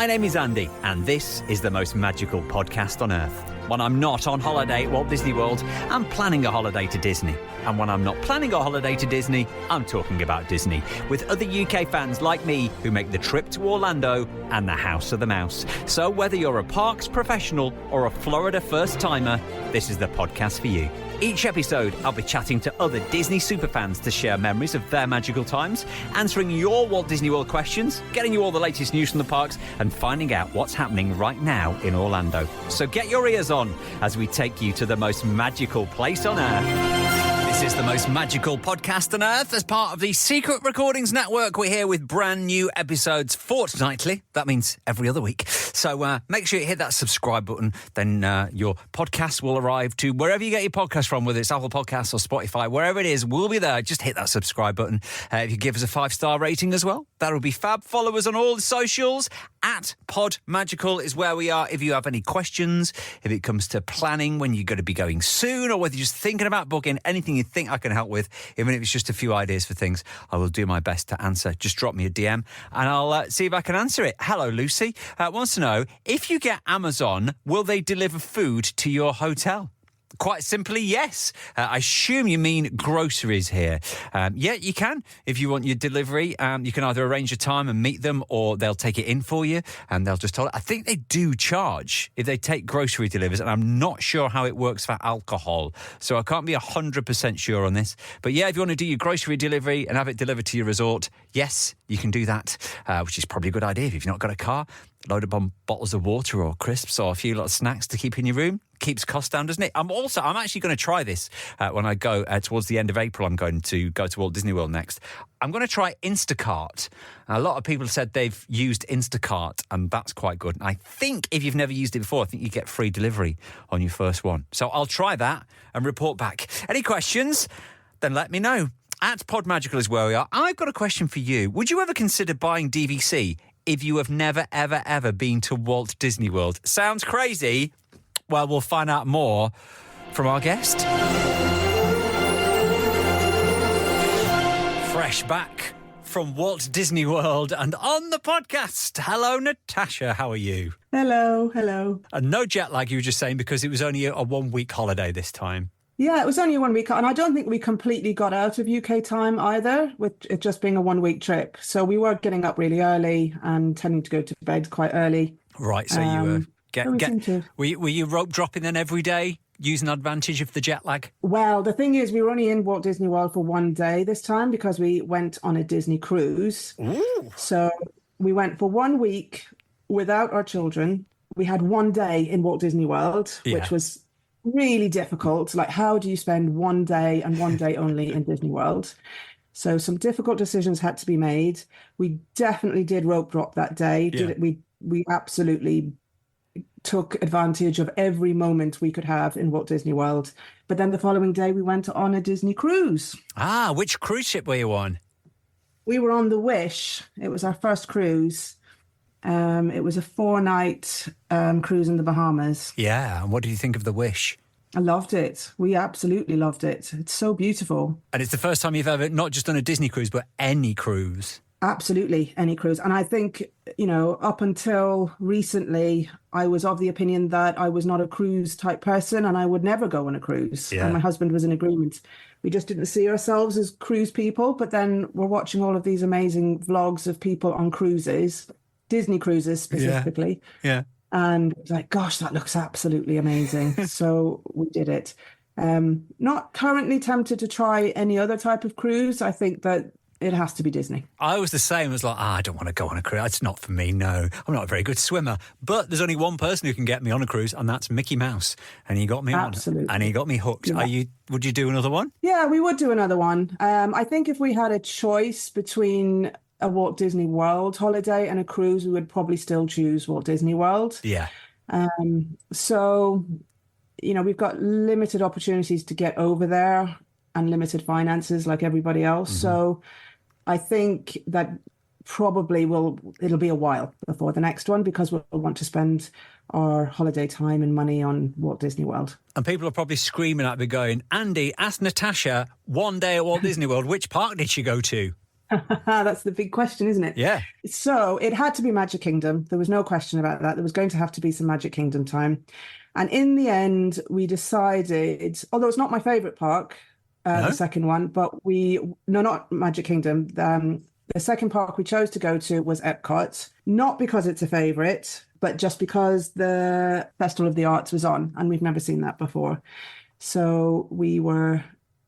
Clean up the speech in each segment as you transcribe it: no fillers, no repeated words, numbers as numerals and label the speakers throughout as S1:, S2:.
S1: My name is Andy, and this is the most magical podcast on earth. When I'm not on holiday at Walt Disney World, I'm planning a holiday to Disney. And when I'm not planning a holiday to Disney, I'm talking about Disney, with other UK fans like me who make the trip to Orlando and the House of the Mouse. So whether you're a parks professional or a Florida first-timer, this is the podcast for you. Each episode, I'll be chatting to other Disney superfans to share memories of their magical times, answering your Walt Disney World questions, getting you all the latest news from the parks, and finding out what's happening right now in Orlando. So get your ears on as we take you to the most magical place on earth. This is the most magical podcast on earth. As part of the Secret Recordings Network, we're here with brand new episodes fortnightly. That means every other week. So make sure you hit that subscribe button. Then your podcast will arrive to wherever you get your podcast from, whether it's Apple Podcasts or Spotify, wherever it is, we'll be there. Just hit that subscribe button. If you give us a 5-star rating as well, that will be fab. Follow us on all the socials. At Podmagical is where we are. If you have any questions, if it comes to planning when you're going to be going soon, or whether you're just thinking about booking, anything you think I can help with, even if it's just a few ideas for things, I will do my best to answer. Just drop me a DM and I'll see if I can answer it. Hello, Lucy. Wants to know, if you get Amazon, will they deliver food to your hotel? Quite simply, yes. I assume you mean groceries here. Yeah, you can. If you want your delivery, you can either arrange a time and meet them, or they'll take it in for you and they'll just tell it. I think they do charge if they take grocery deliveries, and I'm not sure how it works for alcohol. So I can't be 100% sure on this. But yeah, if you want to do your grocery delivery and have it delivered to your resort, yes, you can do that, which is probably a good idea if you've not got a car. Load up on bottles of water or crisps or a few little snacks to keep in your room. Keeps costs down, doesn't it? I'm actually going to try this when I go towards the end of April. I'm going to go to Walt Disney World next. I'm going to try Instacart. A lot of people said they've used Instacart, and that's quite good. And I think if you've never used it before, I think you get free delivery on your first one. So I'll try that and report back. Any questions? Then let me know. At Podmagical is where we are. I've got a question for you. Would you ever consider buying DVC if you have never, ever, ever been to Walt Disney World? Sounds crazy? Well, we'll find out more from our guest. Fresh back from Walt Disney World and on the podcast. Hello, Natasha. How are you?
S2: Hello.
S1: And no jet lag, you were just saying, because it was only a 1-week holiday this time.
S2: Yeah, it was only a 1 week, and I don't think we completely got out of UK time either, with it just being a 1 week trip. So we were getting up really early and tending to go to bed quite early.
S1: Right, so you were you rope dropping then every day, using advantage of the jet lag?
S2: Well, the thing is, we were only in Walt Disney World for one day this time because we went on a Disney cruise.
S1: Ooh.
S2: So we went for 1 week without our children. We had one day in Walt Disney World, which was really difficult. Like, how do you spend one day and one day only in Disney World? So some difficult decisions had to be made. We definitely did rope drop that day. We absolutely took advantage of every moment we could have in Walt Disney World. But then the following day we went on a Disney cruise.
S1: Ah, which cruise ship were you on?
S2: We were on the Wish. It was our first cruise. It was a 4-night cruise in the Bahamas.
S1: Yeah, and what did you think of the Wish?
S2: I loved it. We absolutely loved it. It's so beautiful.
S1: And it's the first time you've ever not just done a Disney cruise, but any cruise.
S2: Absolutely, any cruise. And I think, up until recently, I was of the opinion that I was not a cruise type person and I would never go on a cruise. Yeah. And my husband was in agreement. We just didn't see ourselves as cruise people. But then we're watching all of these amazing vlogs of people on cruises, Disney cruises specifically.
S1: Yeah.
S2: And it was like, gosh, that looks absolutely amazing. So we did it. Not currently tempted to try any other type of cruise. I think that it has to be Disney.
S1: I was the same. I was like, I don't want to go on a cruise. It's not for me, no. I'm not a very good swimmer. But there's only one person who can get me on a cruise, and that's Mickey Mouse. And he got me on. And he got me hooked. Yeah. Would you do another one?
S2: Yeah, we would do another one. I think if we had a choice between a Walt Disney World holiday and a cruise, we would probably still choose Walt Disney World.
S1: Yeah.
S2: So, we've got limited opportunities to get over there and limited finances like everybody else. Mm-hmm. So I think that probably it'll be a while before the next one, because we'll want to spend our holiday time and money on Walt Disney World.
S1: And people are probably screaming at me going, Andy, ask Natasha, one day at Walt Disney World, which park did she go to?
S2: That's the big question, isn't it?
S1: Yeah.
S2: So it had to be Magic Kingdom. There was no question about that. There was going to have to be some Magic Kingdom time. And in the end, we decided, although it's not my favorite park, the
S1: No?
S2: second one, but no, not Magic Kingdom. The second park we chose to go to was Epcot, not because it's a favorite, but just because the Festival of the Arts was on, and we've never seen that before. So we were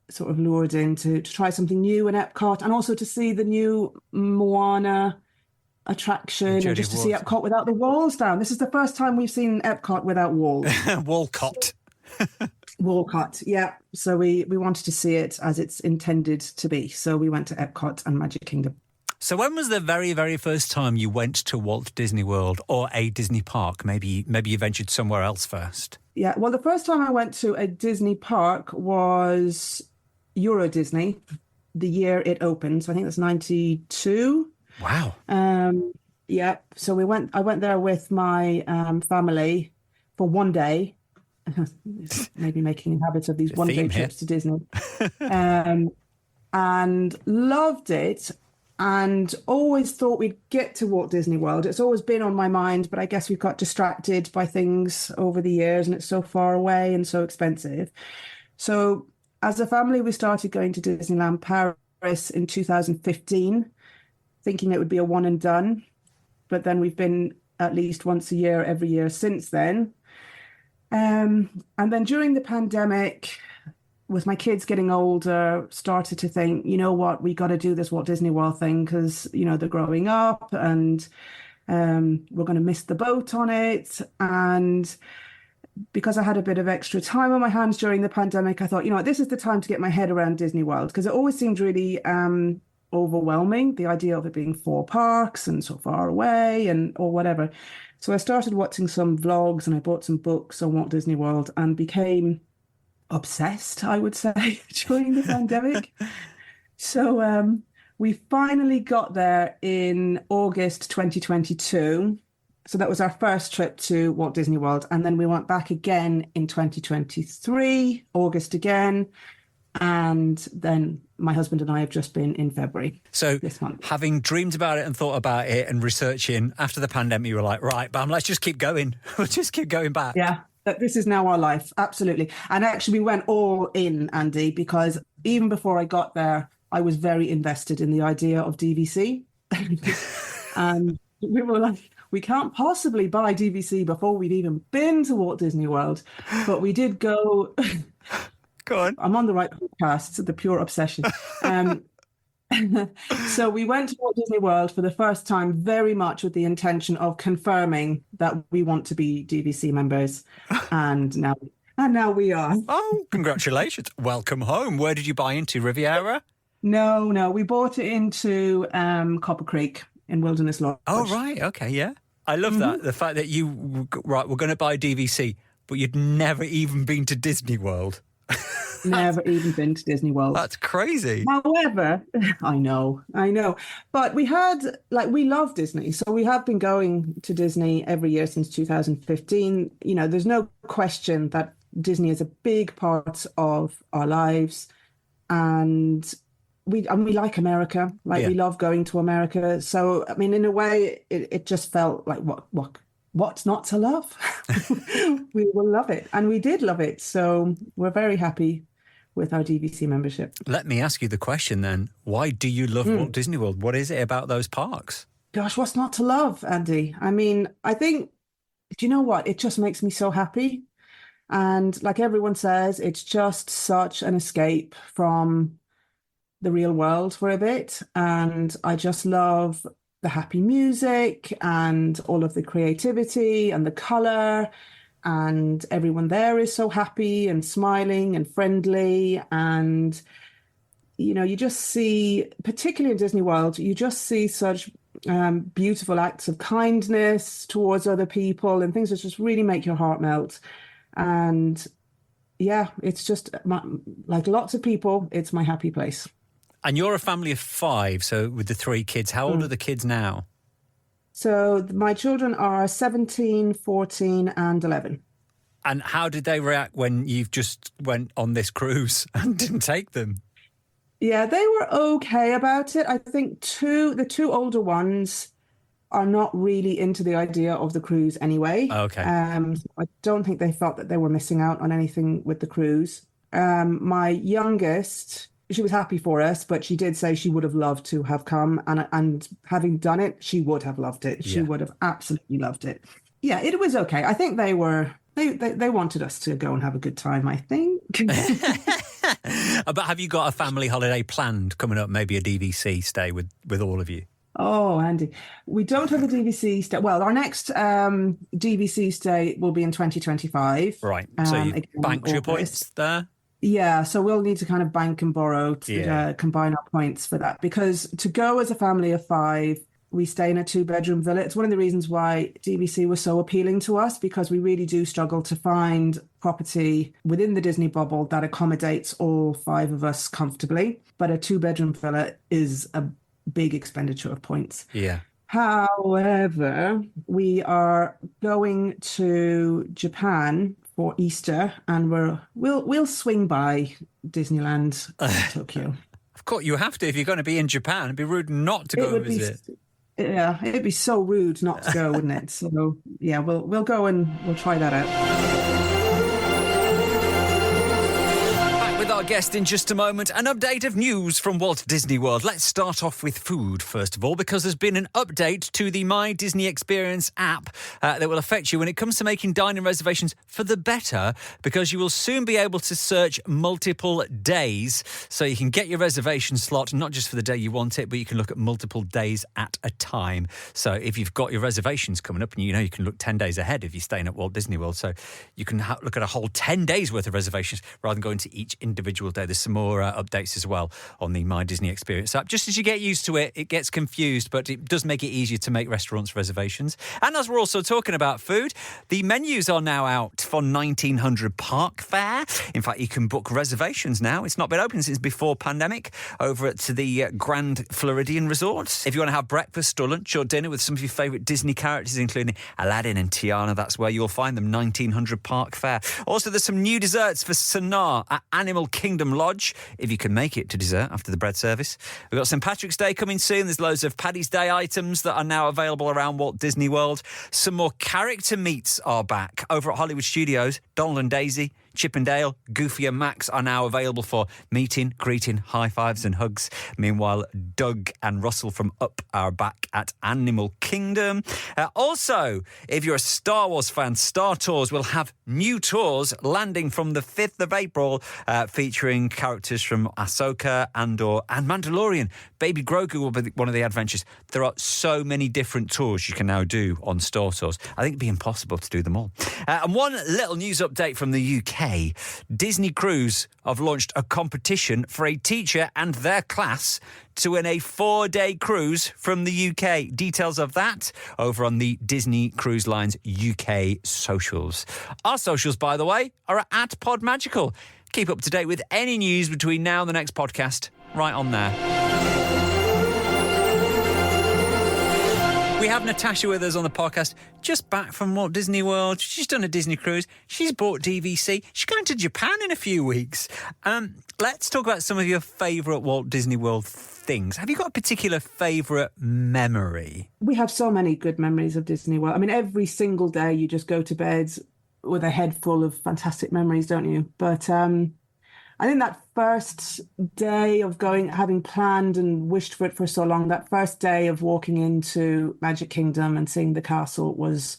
S2: sort of lured in to try something new in Epcot, and also to see the new Moana attraction, and just to see Epcot without the walls down. This is the first time we've seen Epcot without walls.
S1: Walcott.
S2: Walcott, yeah. So we wanted to see it as it's intended to be. So we went to Epcot and Magic Kingdom.
S1: So when was the very, very first time you went to Walt Disney World or a Disney park? Maybe you ventured somewhere else first.
S2: Yeah, well, the first time I went to a Disney park was Euro Disney, the year it opened. So I think that's 92.
S1: Wow.
S2: Yeah. So I went there with my family for one day. Maybe making a habit of these one-day trips to Disney. And loved it. And always thought we'd get to Walt Disney World. It's always been on my mind, but I guess we've got distracted by things over the years, and it's so far away and so expensive. So as a family, we started going to Disneyland Paris in 2015, thinking it would be a one and done. But then we've been at least once a year, every year since then. And then during the pandemic, with my kids getting older, started to think, you know what, we got to do this Walt Disney World thing because, you know, they're growing up and we're going to miss the boat on it. And because I had a bit of extra time on my hands during the pandemic, I thought, you know what, this is the time to get my head around Disney World, because it always seemed really overwhelming, the idea of it being 4 parks and so far away or whatever. So I started watching some vlogs and I bought some books on Walt Disney World and became obsessed, I would say, during the pandemic. So we finally got there in August 2022. So that was our first trip to Walt Disney World. And then we went back again in 2023, August again. And then my husband and I have just been in February.
S1: So
S2: this month.
S1: Having dreamed about it and thought about it and researching, after the pandemic, you were like, right, Bam, let's just keep going. We'll just keep going back.
S2: Yeah. This is now our life. Absolutely. And actually, we went all in, Andy, because even before I got there, I was very invested in the idea of DVC. And we were like, we can't possibly buy DVC before we'd even been to Walt Disney World. But we did go.
S1: Go on.
S2: I'm on the right podcast, the pure obsession. So we went to Walt Disney World for the first time very much with the intention of confirming that we want to be DVC members. And now we are.
S1: Oh, congratulations. Welcome home. Where did you buy into? Riviera?
S2: No. We bought it into Copper Creek in Wilderness Lodge.
S1: Oh, right. Okay, yeah. I love that. The fact that we're going to buy DVC, but you'd never even been to Disney World.
S2: Never even been to Disney World.
S1: That's crazy.
S2: However, I know. But we love Disney. So we have been going to Disney every year since 2015. You know, there's no question that Disney is a big part of our lives. And we like America. We love going to America. So, I mean, in a way, it just felt like what's not to love? We will love it. And we did love it. So we're very happy with our DVC membership. Let
S1: me ask you the question then. Why do you love Walt Disney World? What is it about those parks?
S2: Gosh, what's not to love, Andy? I mean, I think, do you know what? It just makes me so happy. And like everyone says, it's just such an escape from the real world for a bit. And I just love the happy music and all of the creativity and the color, and everyone there is so happy and smiling and friendly. And, you know, you just see, particularly in Disney World, you just see such beautiful acts of kindness towards other people and things that just really make your heart melt. And yeah, it's just like lots of people, it's my happy place.
S1: And you're a family of 5, so with the 3 kids. How old are the kids now?
S2: So my children are 17, 14 and 11.
S1: And how did they react when you've just went on this cruise and didn't take them?
S2: Yeah, they were okay about it. I think the two older ones are not really into the idea of the cruise anyway.
S1: Okay.
S2: I don't think they felt that they were missing out on anything with the cruise. My youngest, she was happy for us, but she did say she would have loved to have come, and having done it, she would have loved it. She
S1: Yeah.
S2: would have absolutely loved it. Yeah, it was okay. I think they wanted us to go and have a good time, I think.
S1: But have you got a family holiday planned coming up? Maybe a DVC stay with all of you?
S2: Oh, Andy, we don't have a DVC stay. Well, our next DVC stay will be in 2025.
S1: Right. So you
S2: Again,
S1: banked your
S2: August.
S1: points there?
S2: Yeah, so we'll need to kind of bank and borrow to combine our points for that. Because to go as a family of five, we stay in a two-bedroom villa. It's one of the reasons why DVC was so appealing to us, because we really do struggle to find property within the Disney bubble that accommodates all five of us comfortably. But a two-bedroom villa is a big expenditure of points.
S1: Yeah.
S2: However, we are going to Japan for Easter, and we'll swing by Disneyland Tokyo.
S1: Of course, you have to if you're going to be in Japan. It'd be rude not to go visit.
S2: Yeah, it'd be so rude not to go, wouldn't it? So yeah, we'll go and we'll try that out.
S1: With our guest in just a moment, an update of news from Walt Disney World. Let's start off with food, first of all, because there's been an update to the My Disney Experience app that will affect you when it comes to making dining reservations for the better, because you will soon be able to search multiple days, so you can get your reservation slot, not just for the day you want it, but you can look at multiple days at a time. So if you've got your reservations coming up, and you can look 10 days ahead if you're staying at Walt Disney World, so you can look at a whole 10 days worth of reservations rather than going to each individual day. There's some more updates as well on the My Disney Experience app. Just as you get used to it, it gets confused, but it does make it easier to make restaurants reservations. And as we're also talking about food, the menus are now out for 1900 Park Fare. In fact, you can book reservations now. It's not been open since before pandemic over at the Grand Floridian Resort. If you want to have breakfast or lunch or dinner with some of your favourite Disney characters, including Aladdin and Tiana, that's where you'll find them, 1900 Park Fare. Also, there's some new desserts for Sonar at Animal Kingdom Lodge, if you can make it to dessert after the bread service. We've got St. Patrick's Day coming soon. There's loads of Paddy's Day items that are now available around Walt Disney World. Some more character meets are back over at Hollywood Studios. Donald and Daisy, Chip and Dale, Goofy and Max are now available for meeting, greeting, high fives and hugs. Meanwhile, Doug and Russell from Up are back at Animal Kingdom. Also, if you're a Star Wars fan, Star Tours will have new tours landing from the 5th of April, featuring characters from Ahsoka, Andor and Mandalorian. Baby Grogu will be one of the adventures. There are so many different tours you can now do on Star Tours. I think it'd be impossible to do them all. And one little news update from the UK. Disney Cruise have launched a competition for a teacher and their class to win a 4-day cruise from the UK. Details of that over on the Disney Cruise Line's UK socials. Our socials, by the way, are at PodMagical. Keep up to date with any news between now and the next podcast right on there. We have Natasha with us on the podcast, just back from Walt Disney World. She's done a Disney cruise. She's bought DVC. She's going to Japan in a few weeks. Let's talk about some of your favourite Walt Disney World things. Have you got a particular favourite memory?
S2: We have so many good memories of Disney World. I mean, every single day you just go to bed with a head full of fantastic memories, don't you? But I think that first day of going, having planned and wished for it for so long, that first day of walking into Magic Kingdom and seeing the castle was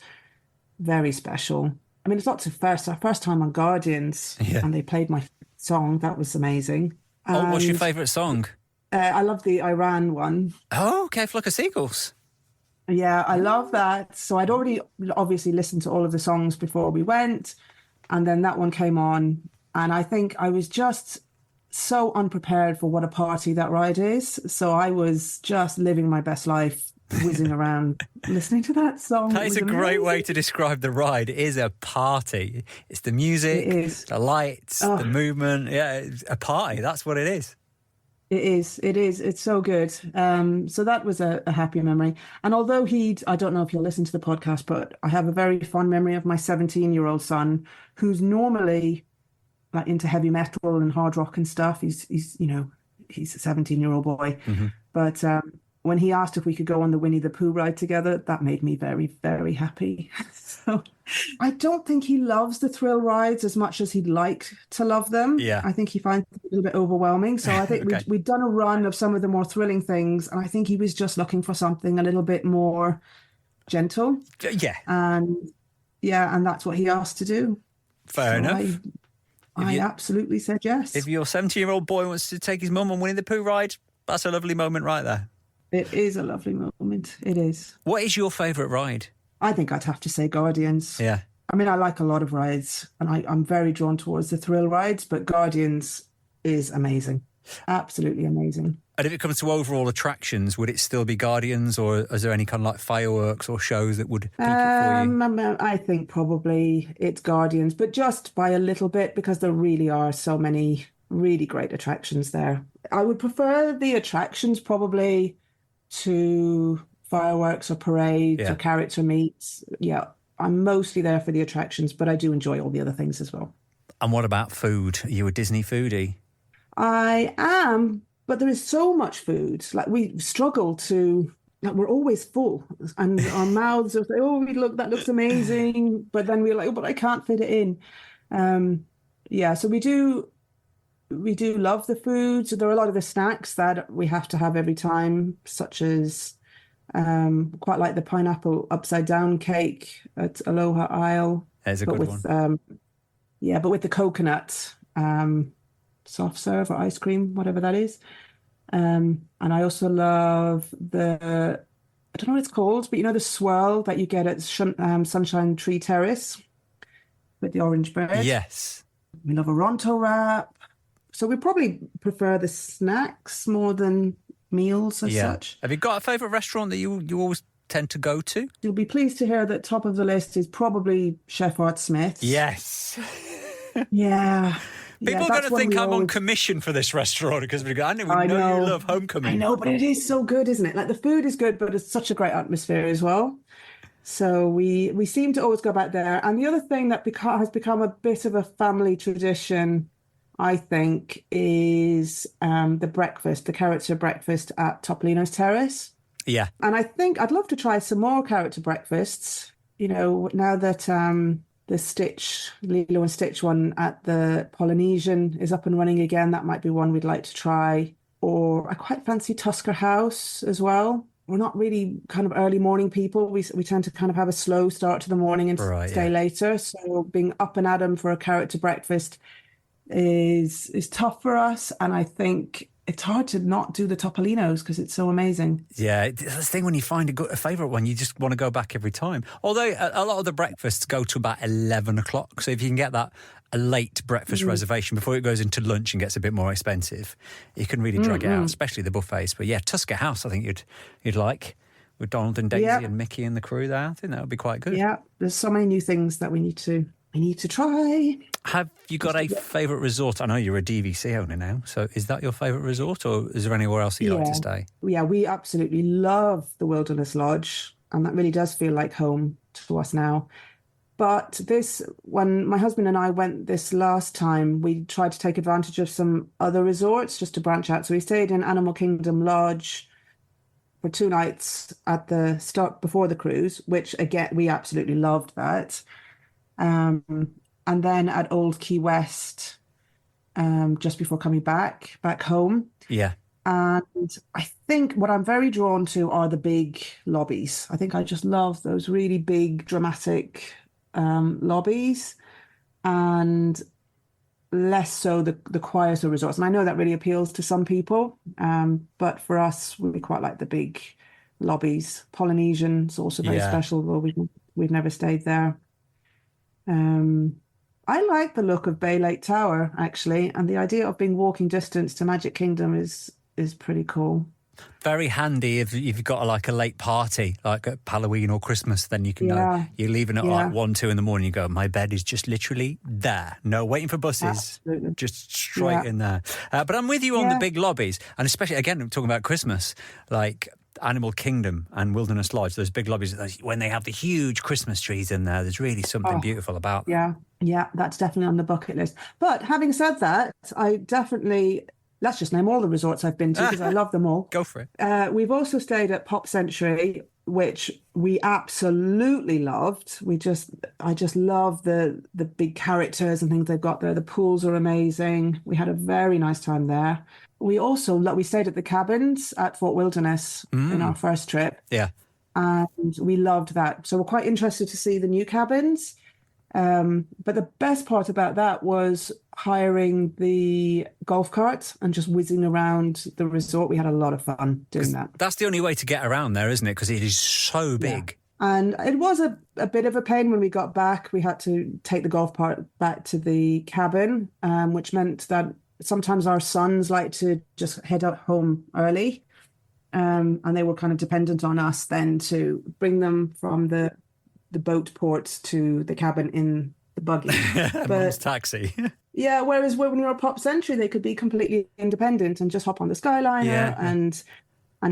S2: very special. I mean, it's not our first time on Guardians, and they played my song. That was amazing.
S1: What's your favourite song?
S2: I love the Iran one.
S1: Oh, okay, Flock of Seagulls.
S2: Yeah, I love that. So I'd already obviously listened to all of the songs before we went, and then that one came on. And I think I was just so unprepared for what a party that ride is. So I was just living my best life, whizzing around, listening to that song.
S1: That is a great way to describe the ride. It is a party. It's the music, the lights, the movement. Yeah, it's a party. That's what it is.
S2: It is. It's so good. So that was a happy memory. And although I don't know if he'll listen to the podcast, but I have a very fond memory of my 17-year-old son, who's normally like into heavy metal and hard rock and stuff. He's he's a 17-year-old boy.
S1: Mm-hmm.
S2: But when he asked if we could go on the Winnie the Pooh ride together, that made me very, very happy. So I don't think he loves the thrill rides as much as he'd like to love them.
S1: Yeah.
S2: I think he finds it a little bit overwhelming. So I think
S1: Okay.
S2: we'd done a run of some of the more thrilling things, and I think he was just looking for something a little bit more gentle.
S1: Yeah.
S2: And that's what he asked to do.
S1: Fair enough.
S2: I absolutely said yes.
S1: If your 17-year-old boy wants to take his mum on Winnie the Pooh ride, that's a lovely moment right there.
S2: It is a lovely moment. It is.
S1: What is your favourite ride?
S2: I think I'd have to say Guardians.
S1: Yeah.
S2: I mean, I like a lot of rides, and I'm very drawn towards the thrill rides, but Guardians is amazing. Absolutely amazing.
S1: And if it comes to overall attractions, would it still be Guardians, or is there any kind of like fireworks or shows that would peak it for you?
S2: I think probably it's Guardians, but just by a little bit, because there really are so many really great attractions there. I would prefer the attractions probably to fireworks or parades or character meets. Yeah, I'm mostly there for the attractions, but I do enjoy all the other things as well.
S1: And what about food? Are you a Disney foodie?
S2: I am, but there is so much food. Like we struggle to, like we're always full, and our mouths are like, oh, that looks amazing, but then we're like, oh, but I can't fit it in. So we do love the food. So there are a lot of the snacks that we have to have every time, such as quite like the pineapple upside down cake at Aloha Isle.
S1: There's a good one.
S2: But with the coconut soft serve or ice cream, whatever that is. And I also love I don't know what it's called, but the swirl that you get at Sunshine Tree Terrace with the orange bird.
S1: Yes.
S2: We love a Ronto wrap. So we probably prefer the snacks more than meals as such.
S1: Have you got a favourite restaurant that you always tend to go to?
S2: You'll be pleased to hear that top of the list is probably Chef Art Smith's.
S1: Yes.
S2: Yeah.
S1: People are going to think I'm on commission for this restaurant because I know you love Homecomin.
S2: I know, but it is so good, isn't it? Like the food is good, but it's such a great atmosphere as well. So we seem to always go back there. And the other thing that has become a bit of a family tradition, I think, is the character breakfast at Topolino's Terrace.
S1: Yeah.
S2: And I think I'd love to try some more character breakfasts, now that the Lilo and Stitch one at the Polynesian is up and running again. That might be one we'd like to try. Or I quite fancy Tusker House as well. We're not really kind of early morning people. We tend to kind of have a slow start to the morning and stay later. So being up and at 'em for a character breakfast is tough for us. And I think it's hard to not do the Topolinos because it's so amazing.
S1: Yeah, that's the thing when you find a favourite one, you just want to go back every time. Although a lot of the breakfasts go to about 11 o'clock. So if you can get a late breakfast reservation before it goes into lunch and gets a bit more expensive, you can really drag it out, especially the buffets. But yeah, Tusker House, I think you'd like, with Donald and Daisy and Mickey and the crew there. I think that would be quite good.
S2: Yeah, there's so many new things that we need to try.
S1: Have you got a favourite resort? I know you're a DVC owner now, so is that your favourite resort, or is there anywhere else that you like to stay?
S2: Yeah, we absolutely love the Wilderness Lodge, and that really does feel like home to us now. But when my husband and I went this last time, we tried to take advantage of some other resorts just to branch out. So we stayed in Animal Kingdom Lodge for 2 nights at the start before the cruise, which again, we absolutely loved that. And then at Old Key West, just before coming back home.
S1: Yeah.
S2: And I think what I'm very drawn to are the big lobbies. I think I just love those really big, dramatic lobbies, and less so the quieter resorts. And I know that really appeals to some people, but for us, we quite like the big lobbies. Polynesian's also very special, though we've never stayed there. I like the look of Bay Lake Tower, actually, and the idea of being walking distance to Magic Kingdom is pretty cool.
S1: Very handy if you've got a late party, like at Halloween or Christmas, then you can know you're leaving at like 1, 2 in the morning. You go, my bed is just literally there. No waiting for buses, just straight in there. But I'm with you on the big lobbies, and especially, again, I'm talking about Christmas, like Animal Kingdom and Wilderness Lodge, those big lobbies, when they have the huge Christmas trees in there, there's really something beautiful about them.
S2: Yeah, that's definitely on the bucket list. But having said that, I definitely let's just name all the resorts I've been to because I love them all.
S1: Go for it.
S2: We've also stayed at Pop Century, which we absolutely loved. I just love the big characters and things they've got there. The pools are amazing. We had a very nice time there. We stayed at the cabins at Fort Wilderness in our first trip.
S1: Yeah.
S2: And we loved that. So we're quite interested to see the new cabins. But the best part about that was hiring the golf cart and just whizzing around the resort. We had a lot of fun doing that.
S1: That's the only way to get around there, isn't it? Because it is so big.
S2: Yeah. And it was a bit of a pain when we got back. We had to take the golf cart back to the cabin, which meant that sometimes our sons like to just head out home early. And they were kind of dependent on us then to bring them from the boat port to the cabin in the buggy.
S1: Mum's taxi.
S2: Yeah, whereas when you're a Pop Century, they could be completely independent and just hop on the Skyliner and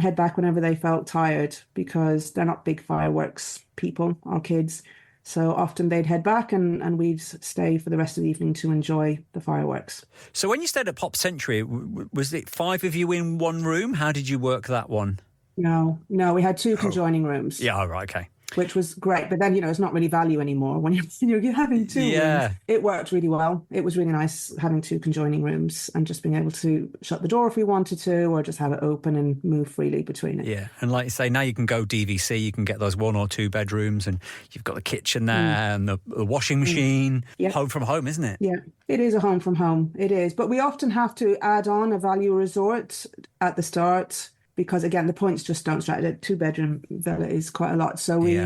S2: head back whenever they felt tired, because they're not big fireworks people, our kids. So often they'd head back and we'd stay for the rest of the evening to enjoy the fireworks.
S1: So when you stayed at Pop Century, was it 5 of you in one room? How did you work that one?
S2: No, we had 2 conjoining rooms.
S1: Yeah, right, okay.
S2: Which was great. But then, it's not really value anymore when you're having 2 rooms. It worked really well. It was really nice having 2 conjoining rooms and just being able to shut the door if we wanted to, or just have it open and move freely between it.
S1: Yeah, and like you say, now you can go DVC, you can get those 1 or 2 bedrooms, and you've got the kitchen there and the washing machine.
S2: Yeah.
S1: Home from home, isn't it?
S2: Yeah, it is a home from home. It is. But we often have to add on a value resort at the start, because again, the points just don't strike. A 2-bedroom villa is quite a lot. So we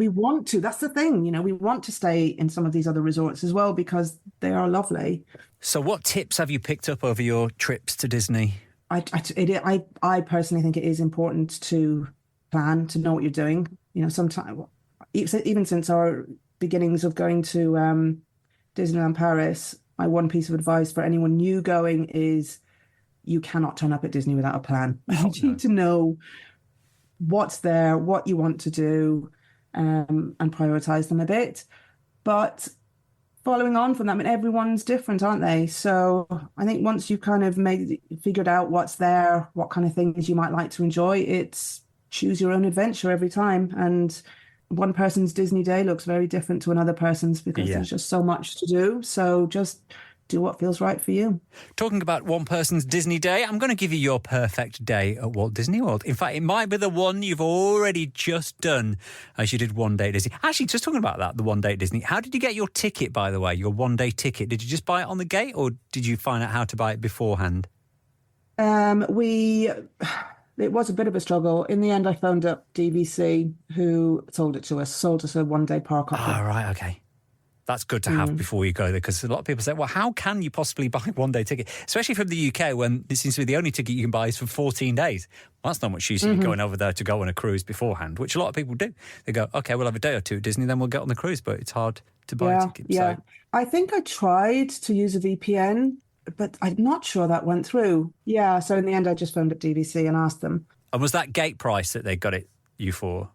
S2: want to. That's the thing, we want to stay in some of these other resorts as well because they are lovely.
S1: So what tips have you picked up over your trips to Disney?
S2: I personally think it is important to plan, to know what you're doing. Sometimes, even since our beginnings of going to Disneyland Paris, my one piece of advice for anyone new going is, you cannot turn up at Disney without a plan. You need to know what's there, what you want to do, and prioritize them a bit. But following on from that, everyone's different, aren't they? So I think once you've kind of figured out what's there, what kind of things you might like to enjoy, it's choose your own adventure every time. And one person's Disney day looks very different to another person's because there's just so much to do. So just do what feels right for you.
S1: Talking about one person's Disney day, I'm going to give you your perfect day at Walt Disney World. In fact, it might be the one you've already just done, as you did one day at Disney. Actually, just talking about that, the one day at Disney, how did you get your ticket, by the way, your one-day ticket? Did you just buy it on the gate, or did you find out how to buy it beforehand?
S2: It was a bit of a struggle. In the end, I phoned up DVC, who sold us a one-day park offer.
S1: Oh, right, okay. That's good to have before you go there, because a lot of people say, well, how can you possibly buy a one-day ticket? Especially from the UK, when this seems to be the only ticket you can buy is for 14 days. Well, that's not much use going over there to go on a cruise beforehand, which a lot of people do. They go, OK, we'll have a day or two at Disney, then we'll get on the cruise, but it's hard to buy a ticket.
S2: Yeah,
S1: so.
S2: I think I tried to use a VPN, but I'm not sure that went through. Yeah, so in the end, I just phoned up DVC and asked them.
S1: And was that gate price that they got it you for?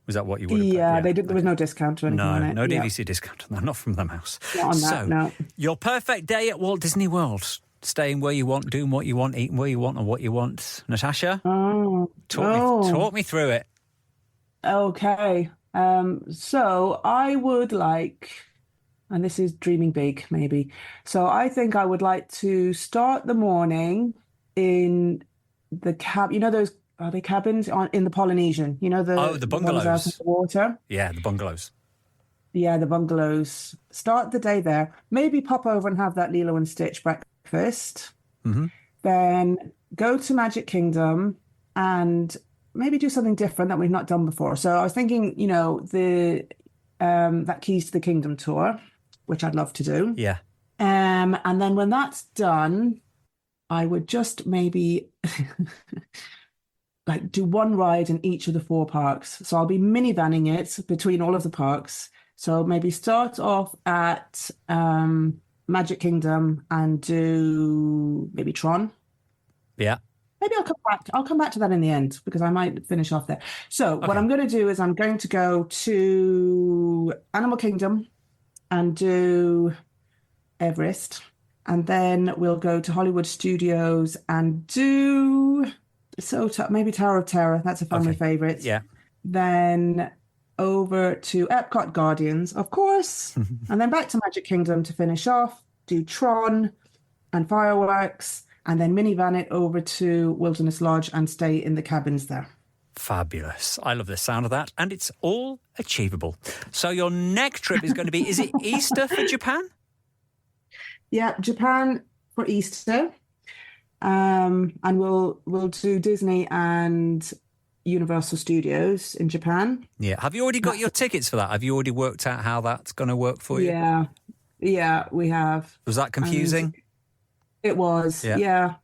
S1: Was that what you would have
S2: Yeah, they did. There was no discount or anything on it.
S1: No DVC discount on that, not from the mouse.
S2: Not on that, no.
S1: Your perfect day at Walt Disney World. Staying where you want, doing what you want, eating where you want and what you want. Natasha? Talk me through it.
S2: Okay. So I would like, and this is dreaming big, maybe. So I think I would like to start the morning in the cab. Those, are they cabins in the Polynesian? The
S1: bungalows.
S2: Ones out in the water.
S1: Yeah, the bungalows.
S2: Yeah, the bungalows. Start the day there. Maybe pop over and have that Lilo and Stitch breakfast. Mm-hmm. Then go to Magic Kingdom and maybe do something different that we've not done before. So I was thinking, that Keys to the Kingdom tour, which I'd love to do.
S1: Yeah.
S2: And then when that's done, I would just maybe do one ride in each of the 4 parks. So I'll be minivanning it between all of the parks. So maybe start off at Magic Kingdom and do maybe Tron.
S1: Yeah.
S2: Maybe I'll come back to that in the end because I might finish off there. So what I'm going to do is I'm going to go to Animal Kingdom and do Everest. And then we'll go to Hollywood Studios and do maybe Tower of Terror. That's a family favorite.
S1: Yeah.
S2: Then over to Epcot Guardians, of course. And then back to Magic Kingdom to finish off, do Tron and fireworks, and then minivan it over to Wilderness Lodge and stay in the cabins there.
S1: Fabulous. I love the sound of that. And it's all achievable. So your next trip is going to be, is it Easter for Japan?
S2: Yeah, Japan for Easter. And we'll do Disney and Universal Studios in Japan.
S1: Yeah. Have you already got your tickets for that? Have you already worked out how that's going to work for you?
S2: Yeah, we have.
S1: Was that confusing?
S2: It was. Yeah,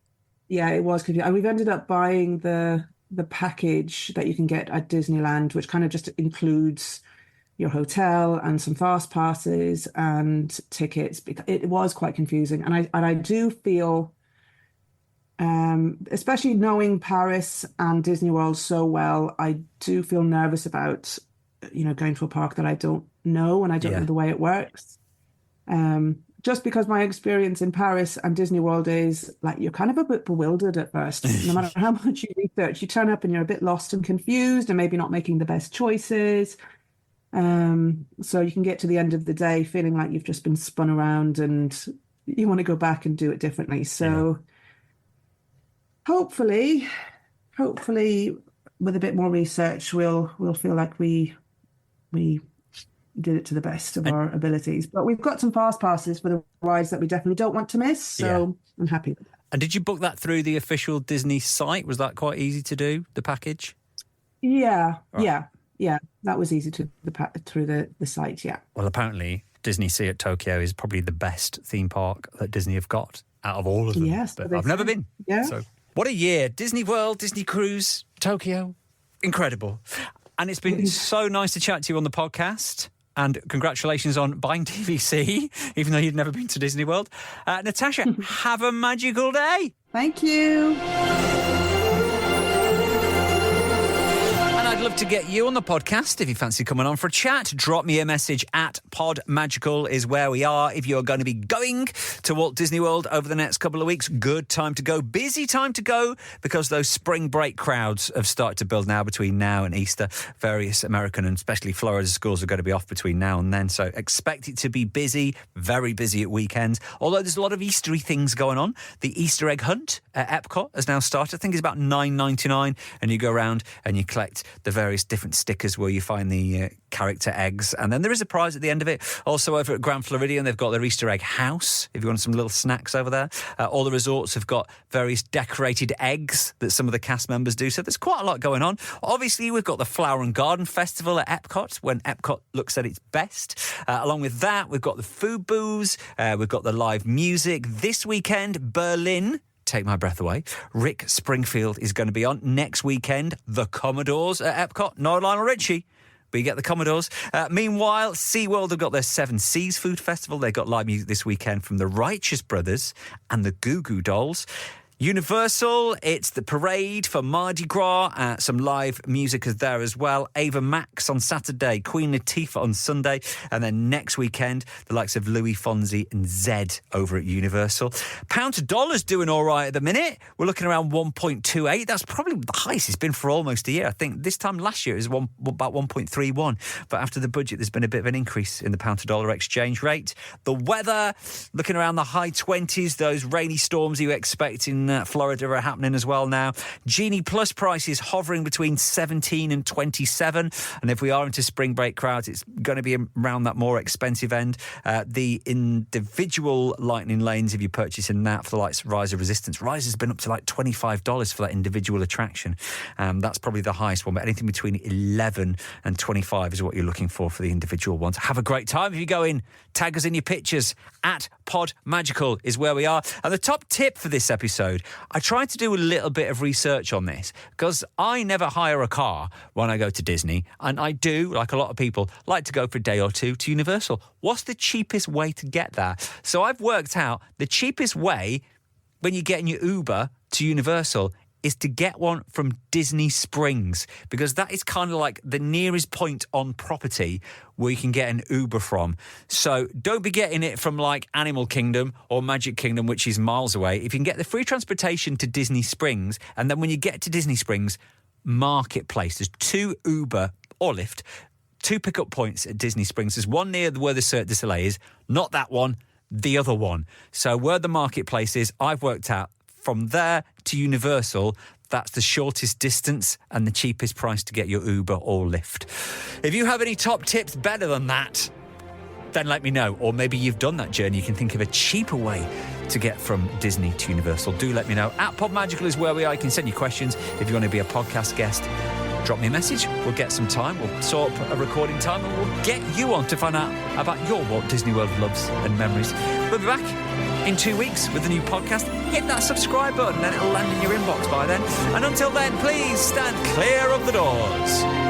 S2: it was confusing. And we've ended up buying the package that you can get at Disneyland, which kind of just includes your hotel and some fast passes and tickets. It was quite confusing, and I do feel, especially knowing Paris and Disney World so well, I do feel nervous about going to a park that I don't know and I don't know the way it works. Just because my experience in Paris and Disney World is like you're kind of a bit bewildered at first. No matter how much you research, you turn up and you're a bit lost and confused and maybe not making the best choices. So you can get to the end of the day feeling like you've just been spun around and you want to go back and do it differently. So hopefully with a bit more research, we'll feel like we did it to the best of our abilities. But we've got some fast passes for the rides that we definitely don't want to miss. So I'm happy with that.
S1: And did you book that through the official Disney site? Was that quite easy to do, the package?
S2: Yeah. That was easy through the site, yeah.
S1: Well, apparently Disney Sea at Tokyo is probably the best theme park that Disney have got out of all of them.
S2: Yes.
S1: But I've never been.
S2: Yeah.
S1: So what a year. Disney World, Disney Cruise, Tokyo. Incredible. And it's been so nice to chat to you on the podcast. And congratulations on buying TVC, even though you'd never been to Disney World. Natasha, have a magical day.
S2: Thank you.
S1: I'd love to get you on the podcast if you fancy coming on for a chat. Drop me a message at PodMagical is where we are. If you're going to be going to Walt Disney World over the next couple of weeks, good time to go. Busy time to go because those spring break crowds have started to build now between now and Easter. Various American and especially Florida schools are going to be off between now and then. So expect it to be busy, very busy at weekends. Although there's a lot of Eastery things going on. The Easter egg hunt at Epcot has now started. I think it's about $9.99 and you go around and you collect the various different stickers where you find the character eggs. And then there is a prize at the end of it. Also over at Grand Floridian, they've got their Easter egg house, if you want some little snacks over there. All the resorts have got various decorated eggs that some of the cast members do. So there's quite a lot going on. Obviously, we've got the Flower and Garden Festival at Epcot, when Epcot looks at its best. Along with that, we've got the food booths. We've got the live music. This weekend, Berlin. Take my breath away. Rick Springfield is going to be on. Next weekend, the Commodores at Epcot. No Lionel Richie, but you get the Commodores. Meanwhile, SeaWorld have got their Seven Seas Food Festival. They've got live music this weekend from the Righteous Brothers and the Goo Goo Dolls. Universal, it's the parade for Mardi Gras. Some live music is there as well. Ava Max on Saturday, Queen Latifah on Sunday. And then next weekend, the likes of Louis Fonsi and Zed over at Universal. Pound to dollar's doing all right at the minute. We're looking around 1.28. That's probably the highest it's been for almost a year. I think this time last year it was about 1.31. But after the budget, there's been a bit of an increase in the pound to dollar exchange rate. The weather, looking around the high 20s. Those rainy storms you expect in Florida are happening as well now. Genie Plus prices hovering between 17 and 27. And if we are into spring break crowds, it's going to be around that more expensive end. The individual lightning lanes, if you're purchasing that for the likes of Rise of Resistance, Rise has been up to like $25 for that individual attraction. That's probably the highest one, but anything between 11 and 25 is what you're looking for the individual ones. Have a great time if you go in. Tag us in your pictures at PodMagical is where we are. And the top tip for this episode, I tried to do a little bit of research on this because I never hire a car when I go to Disney, and I do, like a lot of people, like to go for a day or two to Universal. What's the cheapest way to get there? So I've worked out the cheapest way when you get in your Uber to Universal is to get one from Disney Springs, because that is kind of like the nearest point on property where you can get an Uber from. So don't be getting it from like Animal Kingdom or Magic Kingdom, which is miles away. If you can get the free transportation to Disney Springs, and then when you get to Disney Springs, Marketplace, there's 2 Uber or Lyft, 2 pickup points at Disney Springs. There's one near where the Cirque du Soleil is, not that one, the other one. So where the Marketplace is, I've worked out from there to Universal, that's the shortest distance and the cheapest price to get your Uber or Lyft. If you have any top tips better than that, then let me know. Or maybe you've done that journey. You can think of a cheaper way to get from Disney to Universal. Do let me know. @PodMagical is where we are. You can send your questions. If you want to be a podcast guest, drop me a message. We'll get some time. We'll sort up a recording time and we'll get you on to find out about your Walt Disney World loves and memories. We'll be back in 2 weeks with a new podcast. Hit that subscribe button and it'll land in your inbox by then. And until then, please stand clear of the doors.